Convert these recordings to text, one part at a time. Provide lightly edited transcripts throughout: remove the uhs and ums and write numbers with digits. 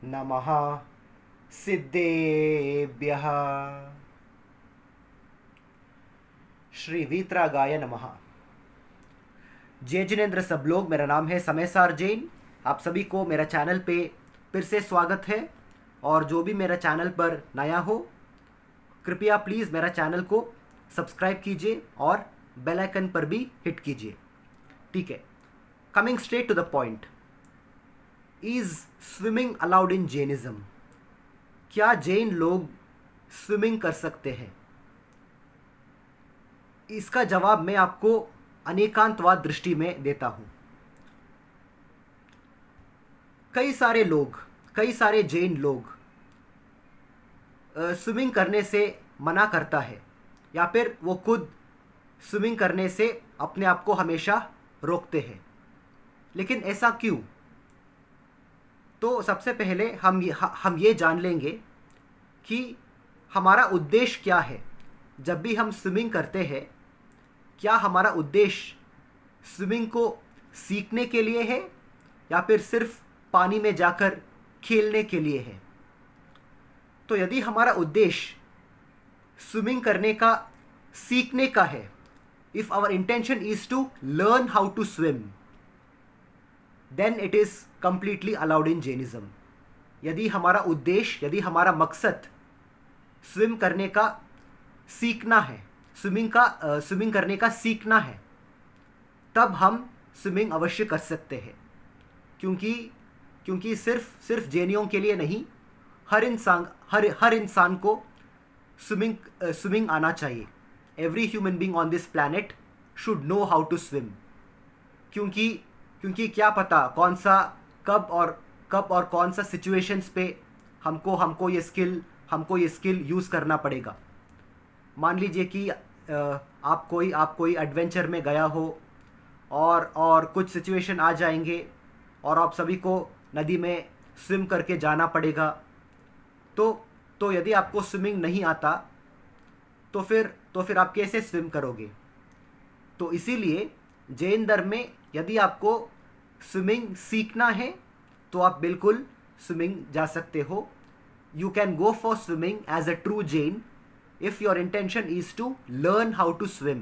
नमः सिद्धेभ्यः। श्री वीतरागाय नमः। जय जिनेन्द्र सब लोग, मेरा नाम है समयसार जैन। आप सभी को मेरा चैनल पे फिर से स्वागत है। और जो भी मेरा चैनल पर नया हो, कृपया प्लीज़ मेरा चैनल को सब्सक्राइब कीजिए और बेल आइकन पर भी हिट कीजिए। ठीक है, coming straight to the point. Is swimming allowed in Jainism? क्या जैन लोग स्विमिंग कर सकते हैं? इसका जवाब मैं आपको अनेकांतवाद दृष्टि में देता हूं। कई सारे जैन लोग स्विमिंग करने से मना करता है, या फिर वो खुद स्विमिंग करने से अपने आप को हमेशा रोकते हैं। लेकिन ऐसा क्यों? तो सबसे पहले हम ये जान लेंगे कि हमारा उद्देश्य क्या है। जब भी हम स्विमिंग करते हैं, क्या हमारा उद्देश्य स्विमिंग को सीखने के लिए है या फिर सिर्फ पानी में जाकर खेलने के लिए है? तो यदि हमारा उद्देश्य स्विमिंग करने का सीखने का है, if our intention is to learn how to swim, then it is completely allowed in Jainism. यदि हमारा उद्देश्य, यदि हमारा मकसद स्विम करने का सीखना है, स्विमिंग करने का सीखना है, तब हम स्विमिंग अवश्य कर सकते हैं। क्योंकि सिर्फ जैनियों के लिए नहीं, हर इंसान को स्विमिंग आना चाहिए। Every human being on this planet should know how to swim. क्योंकि क्या पता कब और कौन सा सिचुएशंस पे हमको ये स्किल यूज़ करना पड़ेगा। मान लीजिए कि आप कोई एडवेंचर में गया हो और कुछ सिचुएशन आ जाएंगे और आप सभी को नदी में स्विम करके जाना पड़ेगा। तो यदि आपको स्विमिंग नहीं आता तो फिर आप कैसे स्विम करोगे? तो इसीलिए जैन धर्म में यदि आपको स्विमिंग सीखना है तो आप बिल्कुल स्विमिंग जा सकते हो। You can go for swimming as a true Jain if your intention is to learn how to swim,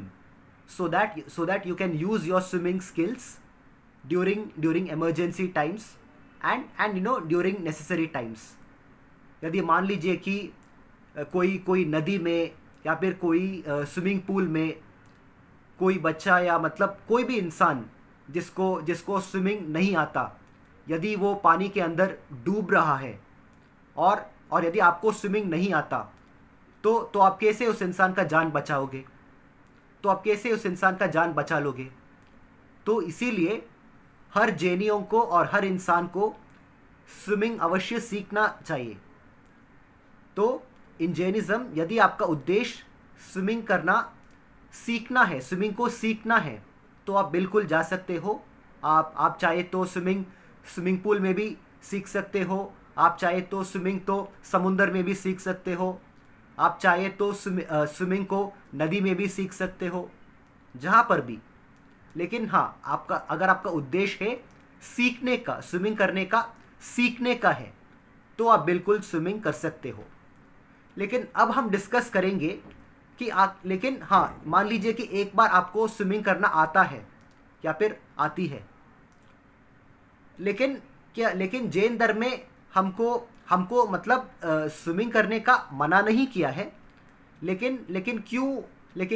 so that you can use your swimming skills during emergency times and during necessary times। यदि मान लीजिए कि कोई नदी में या फिर कोई स्विमिंग पूल में कोई बच्चा या मतलब कोई भी इंसान जिसको स्विमिंग नहीं आता, यदि वो पानी के अंदर डूब रहा है और यदि आपको स्विमिंग नहीं आता, तो आप कैसे उस इंसान का जान बचाओगे? तो आप कैसे उस इंसान का जान बचा लोगे? तो इसीलिए हर जैनियों को और हर इंसान को स्विमिंग अवश्य सीखना चाहिए। तो इन जैनिज्म, यदि आपका उद्देश्य स्विमिंग करना सीखना है, स्विमिंग को सीखना है, तो आप बिल्कुल जा सकते हो। आप चाहे तो स्विमिंग पूल में भी सीख सकते हो, आप चाहे तो स्विमिंग तो समुंदर में भी सीख सकते हो, आप चाहे तो स्विमिंग को नदी में भी सीख सकते हो, जहाँ पर भी। लेकिन हाँ, अगर आपका उद्देश्य है सीखने का, स्विमिंग करने का सीखने का है, तो आप बिल्कुल स्विमिंग कर सकते हो। लेकिन अब हम डिस्कस करेंगे कि लेकिन हाँ, मान लीजिए कि एक बार आपको स्विमिंग करना आता है या फिर आती है, लेकिन जैन धर्म में हमको मतलब स्विमिंग करने का मना नहीं किया है। लेकिन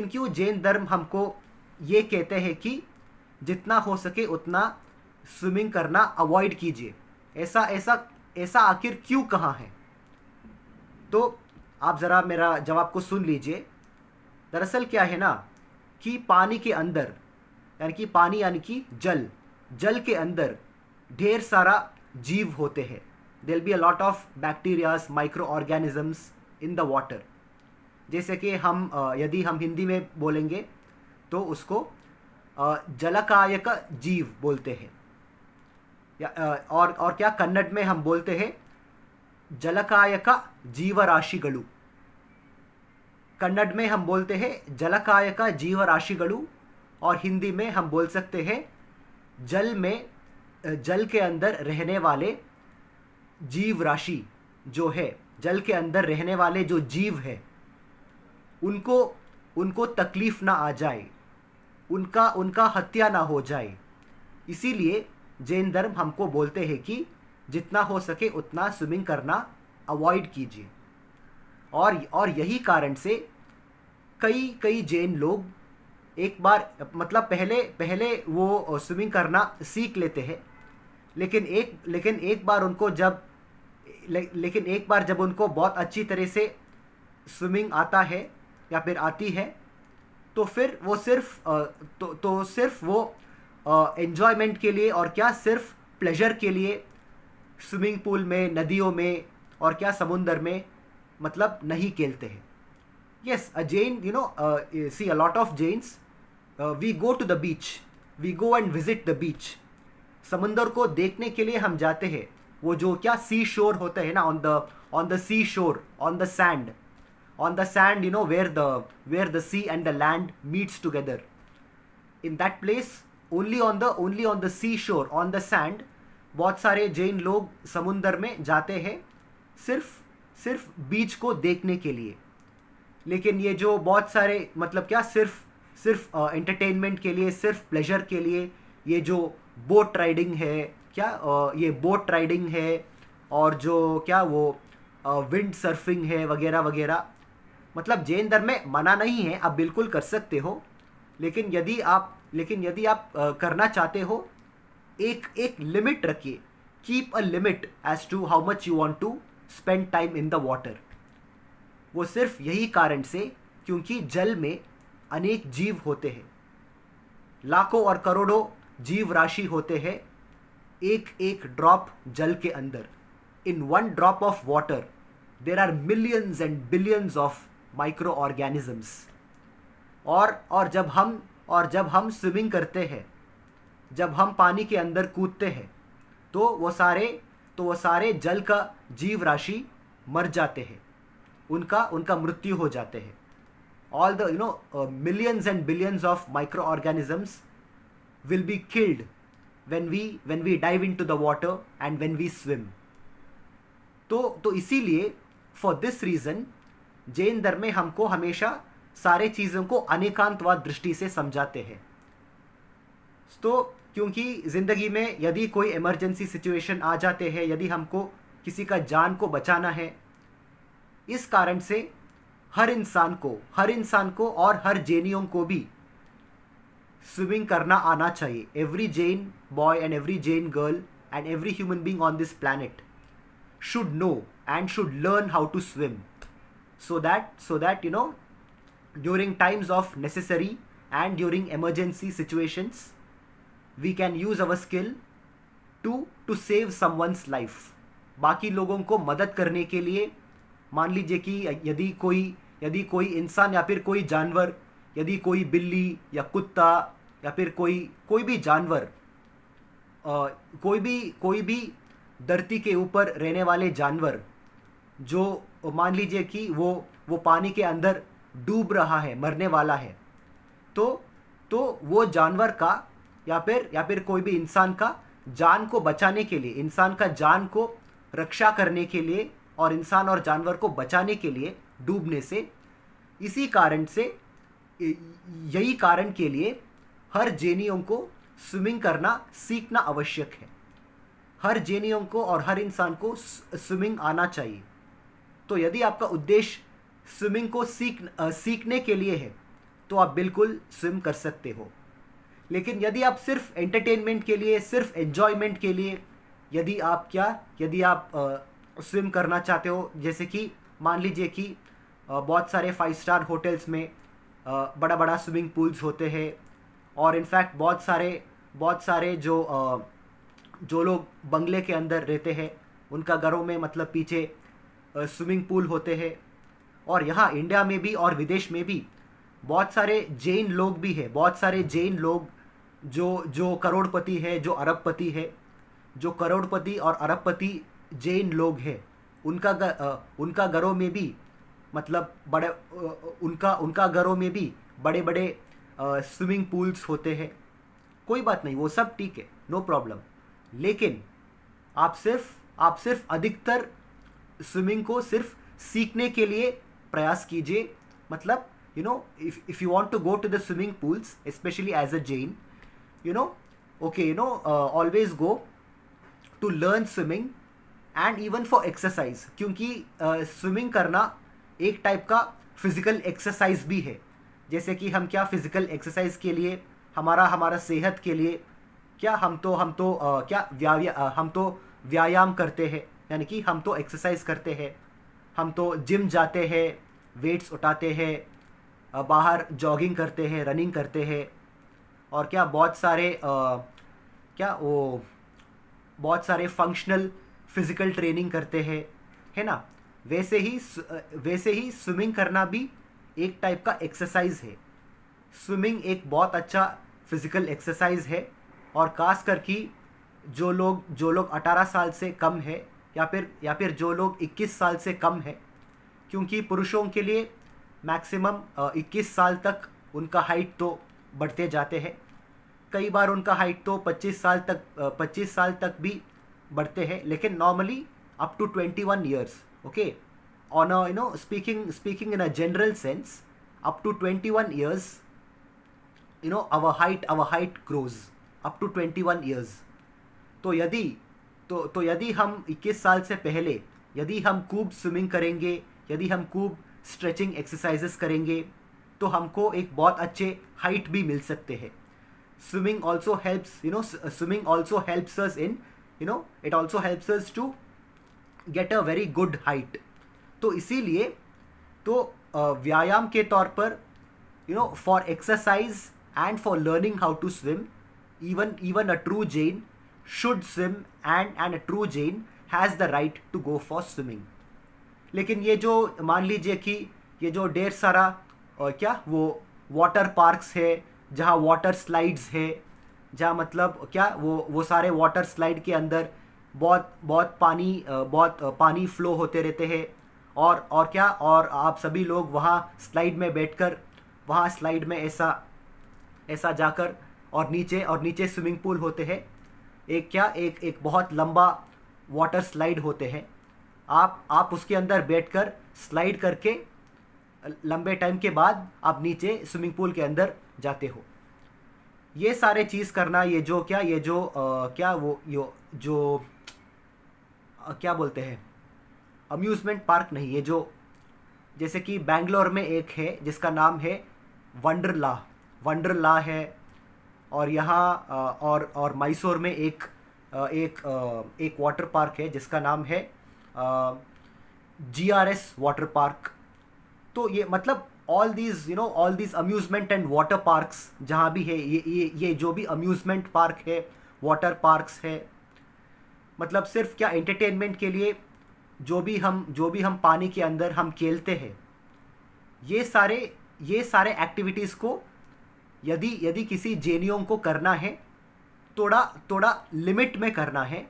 क्यों जैन धर्म हमको ये कहते हैं कि जितना हो सके उतना स्विमिंग करना अवॉइड कीजिए? ऐसा आखिर क्यों कहा है? तो आप ज़रा मेरा जवाब को सुन लीजिए। दरअसल क्या है ना कि पानी के अंदर, यानी कि जल के अंदर ढेर सारा जीव होते हैं। There will be a lot of bacterias, microorganisms in the water. जैसे कि यदि हम हिंदी में बोलेंगे तो उसको जलकायक जीव बोलते हैं, और क्या कन्नड़ में हम बोलते हैं जलकायक जीवराशिगळु। कन्नड़ में हम बोलते हैं जलकायक जीवराशिगळु, और हिंदी में हम बोल सकते हैं जल के अंदर रहने वाले जीव राशि जो है, जल के अंदर रहने वाले जो जीव है, उनको उनको तकलीफ ना आ जाए, उनका उनका हत्या ना हो जाए। इसीलिए जैन धर्म हमको बोलते हैं कि जितना हो सके उतना स्विमिंग करना अवॉइड कीजिए। और यही कारण से कई कई जैन लोग एक बार मतलब पहले पहले वो स्विमिंग करना सीख लेते हैं, लेकिन एक बार उनको जब लेकिन एक बार जब उनको बहुत अच्छी तरह से स्विमिंग आता है या फिर आती है, तो फिर वो सिर्फ वो एन्जॉयमेंट के लिए और क्या सिर्फ प्लेजर के लिए स्विमिंग पूल में, नदियों में और क्या समुंदर में मतलब नहीं खेलते हैं। Yes, a Jain, see a lot of Jains, we go to the beach, we go and visit the beach. समंदर को देखने के लिए हम जाते हैं। वो जो क्या सी शोर होता है ना, ऑन द सी शोर, on the sand, where the sea and the land meets together. In that place, only on the sea shore, on the sand, बहुत सारे जैन लोग समुंदर में जाते हैं सिर्फ बीच को देखने के लिए। लेकिन ये जो बहुत सारे मतलब क्या सिर्फ एंटरटेनमेंट के लिए, सिर्फ प्लेजर के लिए, ये जो बोट राइडिंग है, ये बोट राइडिंग है और जो क्या वो विंड सर्फिंग है वगैरह वगैरह, मतलब जैन धर्म में मना नहीं है, आप बिल्कुल कर सकते हो। लेकिन यदि आप करना चाहते हो, एक लिमिट रखिए। Keep a limit as to how much you want to spend time in the water. वो सिर्फ यही कारण से क्योंकि जल में अनेक जीव होते हैं, लाखों और करोड़ों जीव राशि होते हैं एक एक ड्रॉप जल के अंदर। In one drop of water there are millions and billions of microorganisms. और जब हम स्विमिंग करते हैं, जब हम पानी के अंदर कूदते हैं, तो वो सारे जल का जीव राशि मर जाते हैं, उनका मृत्यु हो जाते हैं। All the millions and billions of micro organisms will be killed when we dive into the water and when we swim. तो इसीलिए फॉर दिस रीज़न जैन धर्म में हमको हमेशा सारे चीज़ों को अनेकांतवाद दृष्टि से समझाते हैं। तो क्योंकि ज़िंदगी में यदि कोई इमरजेंसी सिचुएशन आ जाते हैं, यदि हमको किसी का जान को बचाना है, इस कारण से हर इंसान को और हर जैनियों को भी स्विमिंग करना आना चाहिए। Every Jain boy and every Jain girl and every human being on this planet should know and should learn how to swim, so that during times of necessary and during emergency situations we can use our skill to save someone's life. बाकी लोगों को मदद करने के लिए, मान लीजिए कि यदि कोई इंसान या फिर कोई जानवर, यदि कोई बिल्ली या कुत्ता या फिर कोई भी जानवर, कोई भी धरती के ऊपर रहने वाले जानवर जो मान लीजिए कि वो पानी के अंदर डूब रहा है, मरने वाला है, तो वो जानवर का या फिर कोई भी इंसान का जान को बचाने के लिए, इंसान का जान को रक्षा करने के लिए और इंसान और जानवर को बचाने के लिए डूबने से, इसी कारण से, यही कारण के लिए हर जैनियों को स्विमिंग करना सीखना आवश्यक है। हर जैनियों को और हर इंसान को स्विमिंग आना चाहिए। तो यदि आपका उद्देश्य स्विमिंग को सीखने के लिए है, तो आप बिल्कुल स्विम कर सकते हो। लेकिन यदि आप सिर्फ एंटरटेनमेंट के लिए, सिर्फ एंजॉयमेंट के लिए यदि आप स्विम करना चाहते हो, जैसे कि मान लीजिए कि बहुत सारे 5 स्टार होटल्स में बड़ा बड़ा स्विमिंग पूल्स होते हैं, और इनफैक्ट बहुत सारे जो लोग बंगले के अंदर रहते हैं, उनका घरों में मतलब पीछे स्विमिंग पूल होते हैं। और यहाँ इंडिया में भी और विदेश में भी बहुत सारे जैन लोग भी हैं, बहुत सारे जैन लोग जो करोड़पति है, जो अरबपति है, जो करोड़पति और अरबपति जैन लोग हैं, उनका घरों में भी मतलब उनका घरों में भी बड़े बड़े स्विमिंग पूल्स होते हैं। कोई बात नहीं, वो सब ठीक है, नो प्रॉब्लम। लेकिन आप सिर्फ आप सिर्फ अधिकतर स्विमिंग को सिर्फ सीखने के लिए प्रयास कीजिए. मतलब if you want to go to the swimming pools, especially as a Jain, always go to learn swimming and even for exercise, क्योंकि स्विमिंग करना एक टाइप का फिजिकल एक्सरसाइज भी है. जैसे कि हम क्या फिजिकल एक्सरसाइज के लिए हमारा सेहत के लिए क्या हम तो व्यायाम करते हैं, यानी कि हम तो एक्सरसाइज करते हैं, हम तो जिम जाते हैं, वेट्स उठाते हैं, बाहर जॉगिंग करते हैं, रनिंग करते हैं, और क्या बहुत सारे फंक्शनल फिजिकल ट्रेनिंग करते हैं, है ना. वैसे ही स्विमिंग करना भी एक टाइप का एक्सरसाइज है. स्विमिंग एक बहुत अच्छा फिजिकल एक्सरसाइज है, और खास करके जो लोग 18 साल से कम है या फिर जो लोग 21 साल से कम है, क्योंकि पुरुषों के लिए मैक्सिमम 21 साल तक उनका हाइट तो बढ़ते जाते हैं. कई बार उनका हाइट तो 25 साल तक भी बढ़ते हैं, लेकिन normally up to 21 years. Okay, on a speaking in a general sense, up to 21 years, our height grows up to 21 years. तो यदि हम 21 साल से पहले यदि हम खूब स्विमिंग करेंगे, यदि हम खूब स्ट्रेचिंग एक्सरसाइजेस करेंगे, तो हमको एक बहुत अच्छे हाइट भी मिल सकते हैं. Swimming also helps us in it also helps us to get a very good height. तो इसीलिए व्यायाम के तौर पर for exercise and for learning how to swim, even a true Jain should swim, and a true Jain has the right to go for swimming. लेकिन ये जो मान लीजिए कि ये जो ढेर सारा वो वाटर पार्क्स है, जहाँ वाटर स्लाइड्स है, जहाँ मतलब वो सारे वाटर स्लाइड के अंदर बहुत पानी फ्लो होते रहते हैं, और आप सभी लोग वहाँ स्लाइड में बैठकर वहाँ स्लाइड में ऐसा जाकर और नीचे स्विमिंग पूल होते हैं. एक बहुत लंबा वाटर स्लाइड होते हैं. आप उसके अंदर बैठकर स्लाइड करके लंबे टाइम के बाद आप नीचे स्विमिंग पूल के अंदर जाते हो. ये सारे चीज़ करना, क्या बोलते हैं, अम्यूज़मेंट पार्क नहीं, ये जो जैसे कि बेंगलोर में एक है जिसका नाम है वंडरला है, और यहाँ और मैसूर में एक वाटर पार्क है जिसका नाम है GRS वाटर पार्क. तो ये मतलब all these amusement and water parks जहाँ भी है, ये जो भी अम्यूज़मेंट पार्क है, वाटर पार्क्स है, मतलब सिर्फ क्या एंटरटेनमेंट के लिए जो भी हम पानी के अंदर हम खेलते हैं, ये सारे एक्टिविटीज़ को यदि किसी जेनियों को करना है, थोड़ा लिमिट में करना है,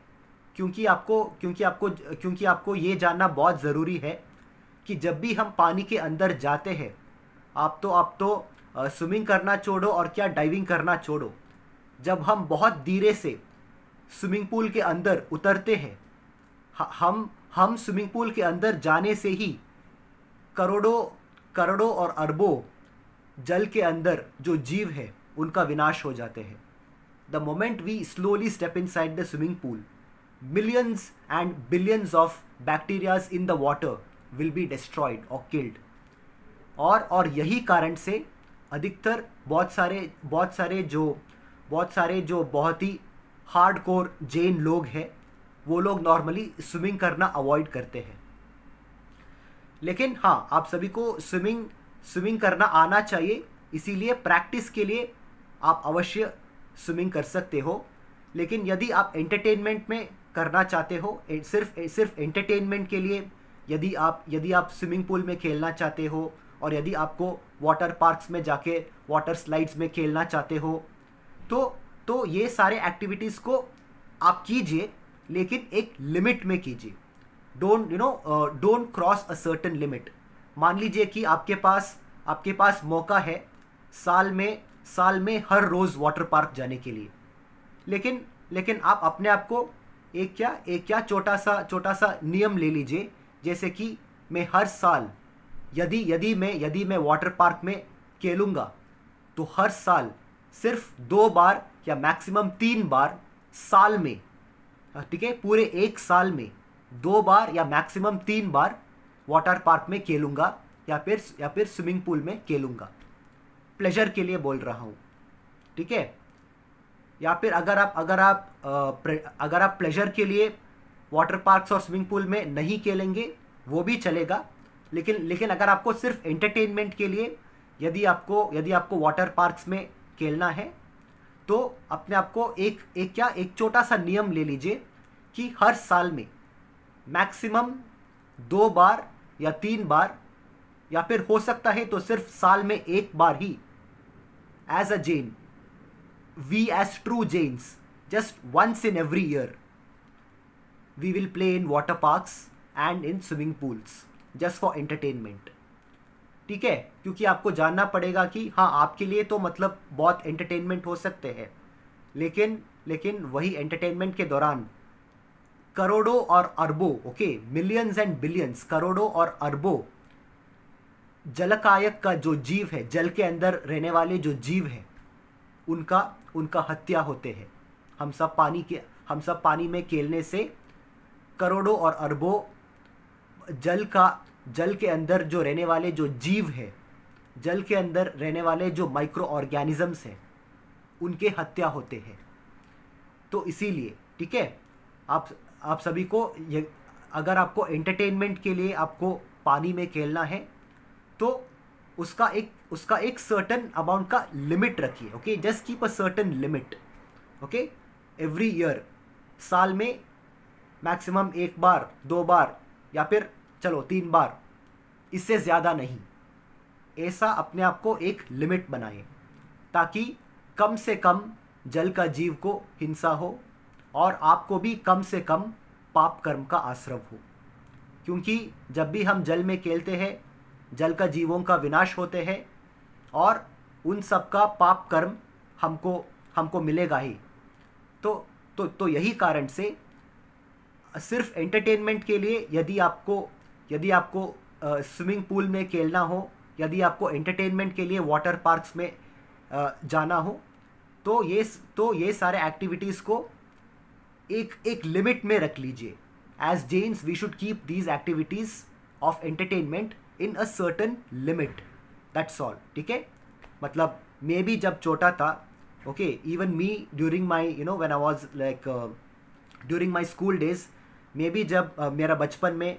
क्योंकि आपको ये जानना बहुत ज़रूरी है कि जब भी हम पानी के अंदर जाते हैं, आप तो स्विमिंग करना छोड़ो और क्या डाइविंग करना छोड़ो, जब हम बहुत धीरे से स्विमिंग पूल के अंदर उतरते हैं, हम स्विमिंग पूल के अंदर जाने से ही करोड़ों और अरबों जल के अंदर जो जीव है उनका विनाश हो जाते हैं. The moment we slowly step inside the swimming pool, millions and billions of bacterias in the water will be destroyed or killed. और यही कारण से अधिकतर बहुत सारे जो बहुत ही हार्डकोर जैन लोग हैं, वो लोग नॉर्मली स्विमिंग करना अवॉइड करते हैं. लेकिन हाँ, आप सभी को स्विमिंग करना आना चाहिए, इसीलिए प्रैक्टिस के लिए आप अवश्य स्विमिंग कर सकते हो. लेकिन यदि आप एंटरटेनमेंट में करना चाहते हो, सिर्फ एंटरटेनमेंट के लिए यदि आप स्विमिंग पूल में खेलना चाहते हो, और यदि आपको वाटर पार्क्स में जाके वाटर स्लाइड्स में खेलना चाहते हो, तो ये सारे एक्टिविटीज़ को आप कीजिए, लेकिन एक लिमिट में कीजिए. Don't cross a certain limit. मान लीजिए कि आपके पास मौका है साल में हर रोज़ वाटर पार्क जाने के लिए, लेकिन आप अपने आप को एक क्या छोटा सा नियम ले लीजिए, जैसे कि मैं हर साल यदि मैं वाटर पार्क में खेलूँगा तो हर साल सिर्फ 2 बार या मैक्सिमम 3 बार साल में, ठीक है, पूरे एक साल में 2 बार या मैक्सिमम 3 बार वाटर पार्क में खेलूँगा या फिर स्विमिंग पूल में खेलूँगा। प्लेजर के लिए बोल रहा हूँ, ठीक है। या फिर अगर आप प्लेजर के लिए वाटर पार्क्स और स्विमिंग पूल में नहीं खेलेंगे वो भी चलेगा, लेकिन अगर आपको सिर्फ एंटरटेनमेंट के लिए यदि आपको वाटर पार्क्स में खेलना है तो अपने आप को एक छोटा सा नियम ले लीजिए कि हर साल में मैक्सिमम 2 बार या 3 बार, या फिर हो सकता है तो सिर्फ साल में 1 बार ही, as a Jain, we as true Jains, just once in every year we will play in water parks and in swimming pools just for entertainment, ठीक है। क्योंकि आपको जानना पड़ेगा कि हाँ, आपके लिए तो मतलब बहुत एंटरटेनमेंट हो सकते हैं, लेकिन वही एंटरटेनमेंट के दौरान करोड़ों और अरबों, ओके, मिलियंस एंड बिलियंस, करोड़ों और अरबों जलकायक का जो जीव है, जल के अंदर रहने वाले जो जीव हैं, उनका हत्या होते हैं। हम सब पानी में खेलने से करोड़ों और अरबों जल के अंदर जो रहने वाले जो जीव है, जल के अंदर रहने वाले जो माइक्रो ऑर्गेनिजम्स हैं, उनके हत्या होते हैं। तो इसीलिए, ठीक है, आप सभी को अगर आपको एंटरटेनमेंट के लिए आपको पानी में खेलना है तो उसका एक सर्टेन अमाउंट का लिमिट रखिए, okay, just keep a certain limit, okay, every year, साल में मैक्सिमम 1 बार 2 बार या फिर चलो 3 बार, इससे ज़्यादा नहीं। ऐसा अपने आप को एक लिमिट बनाएं ताकि कम से कम जल का जीव को हिंसा हो और आपको भी कम से कम पाप कर्म का आश्रव हो। क्योंकि जब भी हम जल में खेलते हैं, जल का जीवों का विनाश होते हैं और उन सब का पाप कर्म हमको मिलेगा ही। तो यही कारण से सिर्फ एंटरटेनमेंट के लिए यदि आपको स्विमिंग पूल में खेलना हो, यदि आपको एंटरटेनमेंट के लिए वाटर पार्क्स में जाना हो, तो ये सारे एक्टिविटीज़ को एक लिमिट में रख लीजिए। As Jains we should keep these activities of entertainment in a certain limit, that's all, ठीक है। मतलब मैं भी जब छोटा था, okay, even me during my when I was like during my school days, मैं भी जब मेरा बचपन में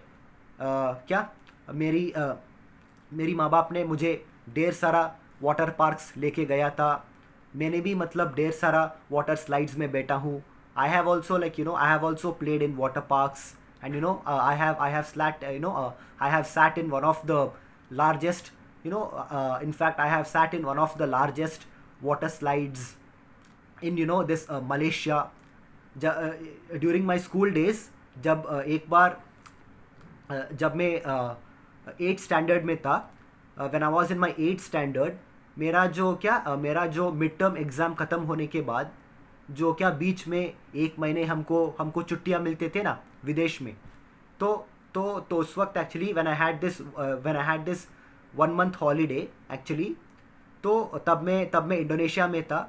मेरी माँ बाप ने मुझे ढेर सारा वाटर पार्क्स लेके गया था। मैंने भी मतलब ढेर सारा वाटर स्लाइड्स में बैठा हूँ। I have also I have also played in water parks, and I have sat in one of the largest, in fact I have sat in one of the largest water slides in this Malaysia during my school days। जब एक बार जब मैं 8th standard में था, when I was in my 8th standard, मेरा जो mid term exam ख़त्म होने के बाद जो बीच में 1 महीने हमको छुट्टियाँ मिलते थे ना विदेश में, तो उस वक्त actually when I had this 1 month holiday actually, तो तब मैं इंडोनेशिया में था।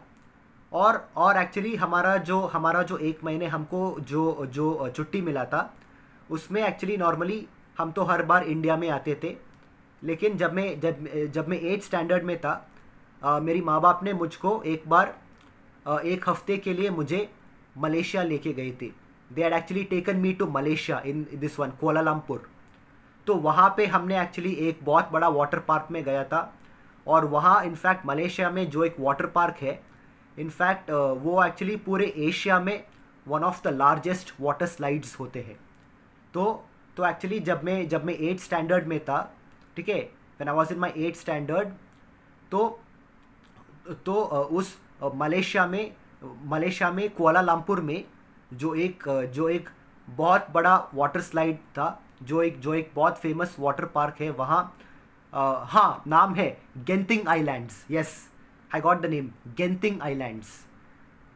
और एक्चुअली हमारा जो 1 महीने हमको जो छुट्टी मिला था, उसमें एक्चुअली नॉर्मली हम तो हर बार इंडिया में आते थे, लेकिन जब मैं 8th स्टैंडर्ड में था, मेरी माँ बाप ने मुझको एक बार 1 हफ्ते के लिए मुझे मलेशिया लेके गए थे। They had actually taken me to Malaysia in this one Kuala Lumpur. तो वहाँ पे हमने एक्चुअली एक बहुत बड़ा वाटर पार्क में गया था, और वहाँ इनफैक्ट मलेशिया में जो एक वाटर पार्क है, इनफैक्ट वो एक्चुअली पूरे एशिया में one of the largest water slides होते हैं। तो एक्चुअली जब मैं 8th स्टैंडर्ड में था, ठीक है, when I was in my 8th standard, तो उस मलेशिया में कुआलालंपुर में जो एक बहुत बड़ा वाटर स्लाइड था, जो एक बहुत फेमस वाटर पार्क है वहाँ, हाँ, नाम है Genting islands. Yes, I got the name, Genting Islands.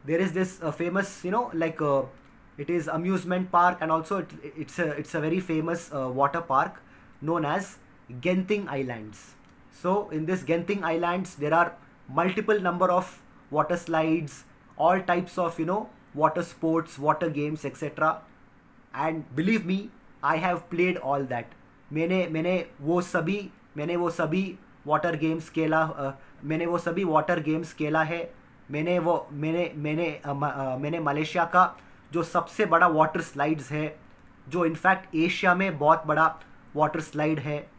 There is this famous, It is amusement park, and also it's a very famous water park known as Genting Islands. So in this Genting Islands, there are multiple number of water slides, all types of water sports, water games, etc. And believe me, I have played all that. मैंने मैंने वो सभी water games खेला मैंने वो सभी water games खेला है. मैंने मलेशिया का जो सबसे बड़ा वाटर स्लाइड्स है, जो इनफैक्ट एशिया में बहुत बड़ा वाटर स्लाइड है,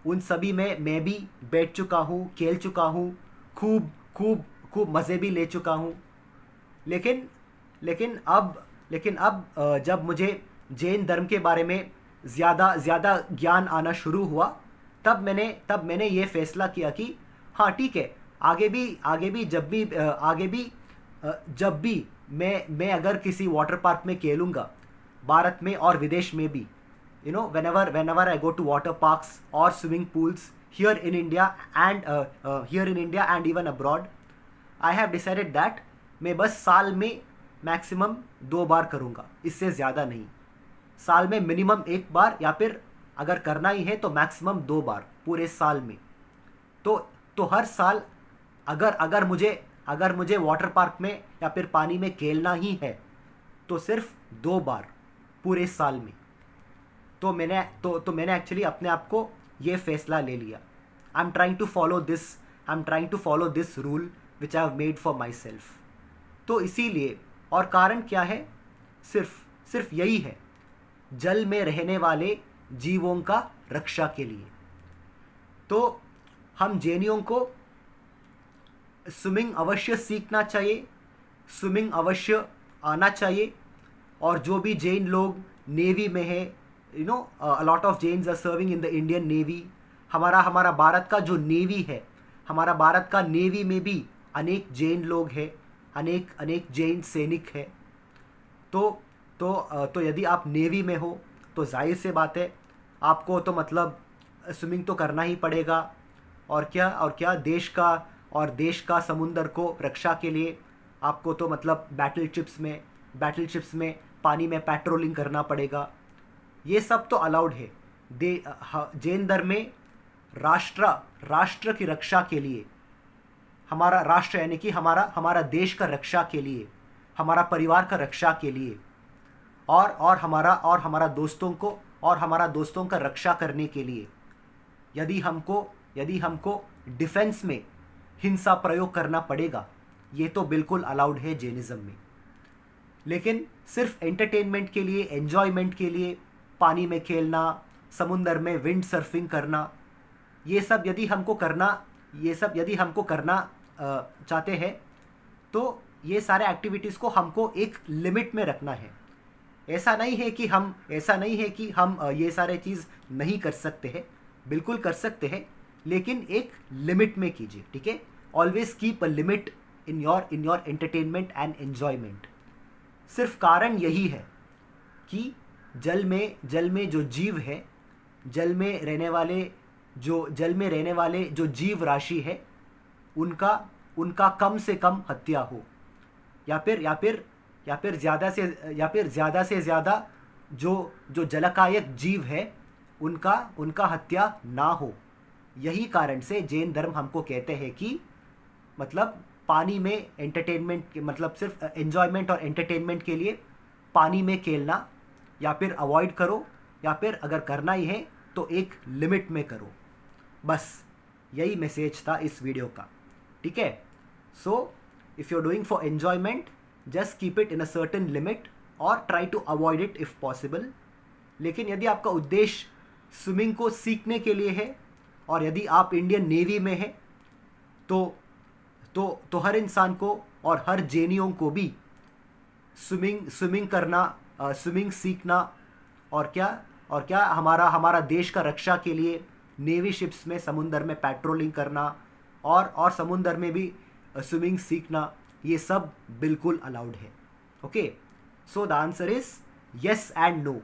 उन सभी में मैं भी बैठ चुका हूँ, खेल चुका हूँ, खूब खूब खूब मज़े भी ले चुका हूँ. लेकिन लेकिन अब जब मुझे जैन धर्म के बारे में ज़्यादा ज्ञान आना शुरू हुआ, तब मैंने ये फैसला किया कि हाँ ठीक है, आगे भी जब भी मैं अगर किसी वाटर पार्क में खेलूँगा, भारत में और विदेश में भी, whenever I go to water parks or swimming pools here in India and even abroad, I have decided that मैं बस साल में मैक्सिमम 2 बार करूँगा, इससे ज़्यादा नहीं. साल में मिनिमम 1 बार, या फिर अगर करना ही है तो मैक्सिमम 2 बार पूरे साल में. तो हर साल अगर मुझे वाटर पार्क में या फिर पानी में खेलना ही है तो सिर्फ 2 बार पूरे साल में. तो मैंने एक्चुअली अपने आप को ये फैसला ले लिया. I am trying to follow this rule which I have made for myself. तो इसीलिए, और कारण क्या है, सिर्फ यही है, जल में रहने वाले जीवों का रक्षा के लिए. तो हम जैनियों को स्विमिंग अवश्य सीखना चाहिए, स्विमिंग अवश्य आना चाहिए. और जो भी जैन लोग नेवी में है, a lot of Jains are serving in the Indian Navy. हमारा भारत का जो नेवी है, हमारा भारत का नेवी में भी अनेक जैन लोग हैं, अनेक जैन सैनिक है. तो यदि आप नेवी में हो तो जाहिर से बात है, आपको तो मतलब स्विमिंग तो करना ही पड़ेगा. और क्या देश का समुंदर को रक्षा के लिए आपको तो मतलब बैटल शिप्स में पानी में पेट्रोलिंग करना पड़ेगा. ये सब तो अलाउड है. जैन धर्म में राष्ट्र की रक्षा के लिए, हमारा राष्ट्र यानी कि हमारा देश का रक्षा के लिए, हमारा परिवार का रक्षा के लिए, और हमारा दोस्तों का रक्षा करने के लिए, यदि हमको डिफेंस में हिंसा प्रयोग करना पड़ेगा, ये तो बिल्कुल अलाउड है जैनिज़्म में. लेकिन सिर्फ एंटरटेनमेंट के लिए, एन्जॉयमेंट के लिए पानी में खेलना, समुंदर में विंड सर्फिंग करना, ये सब यदि हमको करना चाहते हैं, तो ये सारे एक्टिविटीज़ को हमको एक लिमिट में रखना है. ऐसा नहीं है कि हम ये सारे चीज़ नहीं कर सकते हैं, बिल्कुल कर सकते हैं, लेकिन एक लिमिट में कीजिए. ठीक है, always keep a limit in your entertainment and enjoyment. सिर्फ कारण यही है कि जल में जो जीव है, जल में रहने वाले जो जीव राशि है, उनका कम से कम हत्या हो, या फिर ज़्यादा से ज़्यादा जो जलकायक जीव है, उनका हत्या ना हो. यही कारण से जैन धर्म हमको कहते हैं कि मतलब पानी में एंटरटेनमेंट, मतलब सिर्फ एन्जॉयमेंट और एंटरटेनमेंट के लिए पानी में खेलना या फिर अवॉइड करो, या फिर अगर करना ही है तो एक लिमिट में करो. बस यही मैसेज था इस वीडियो का. ठीक है, so if you are doing for enjoyment, just keep it in a certain limit और try to avoid it if possible. लेकिन यदि आपका उद्देश्य स्विमिंग को सीखने के लिए है, और यदि आप इंडियन नेवी में हैं, तो हर इंसान को और हर जैनियों को भी स्विमिंग करना, स्विमिंग सीखना, और क्या हमारा देश का रक्षा के लिए नेवी शिप्स में समुंदर में पेट्रोलिंग करना, और समुंदर में भी स्विमिंग सीखना, ये सब बिल्कुल अलाउड है. Okay, so the answer is yes and no.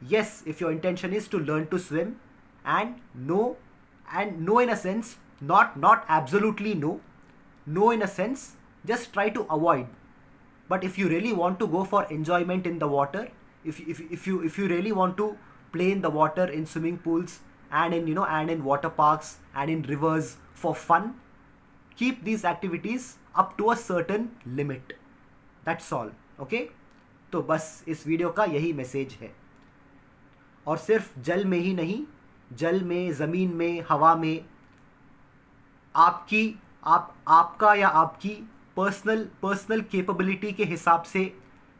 Yes, if your intention is to learn to swim, and no in a sense, not absolutely no in a sense, just try to avoid But if you really want to go for enjoyment in the water, if you really want to play in the water in swimming pools and in water parks and in rivers for fun, keep these activities up to a certain limit. That's all. Okay? तो बस इस video का यही message है. और सिर्फ जल में ही नहीं, जल में, ज़मीन में, हवा में, आपका या आपकी पर्सनल कैपेबिलिटी के हिसाब से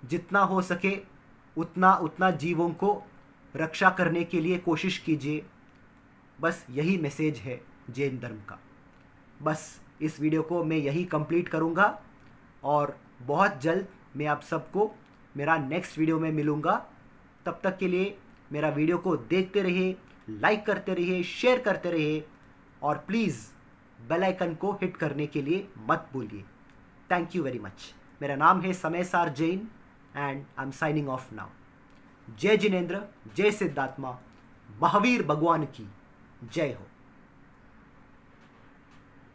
जितना हो सके उतना जीवों को रक्षा करने के लिए कोशिश कीजिए. बस यही मैसेज है जैन धर्म का. बस इस वीडियो को मैं यही कंप्लीट करूँगा और बहुत जल्द मैं आप सबको मेरा नेक्स्ट वीडियो में मिलूँगा. तब तक के लिए मेरा वीडियो को देखते रहिए, लाइक करते रहिए, शेयर करते रहिए और प्लीज़ बेल आइकन को हिट करने के लिए मत भूलिए. Thank you very much. मेरा नाम है समय सार Jain and I am signing off now. जय जिनेंद्र, जय सिद्धात्मा, महावीर भगवान की जय हो.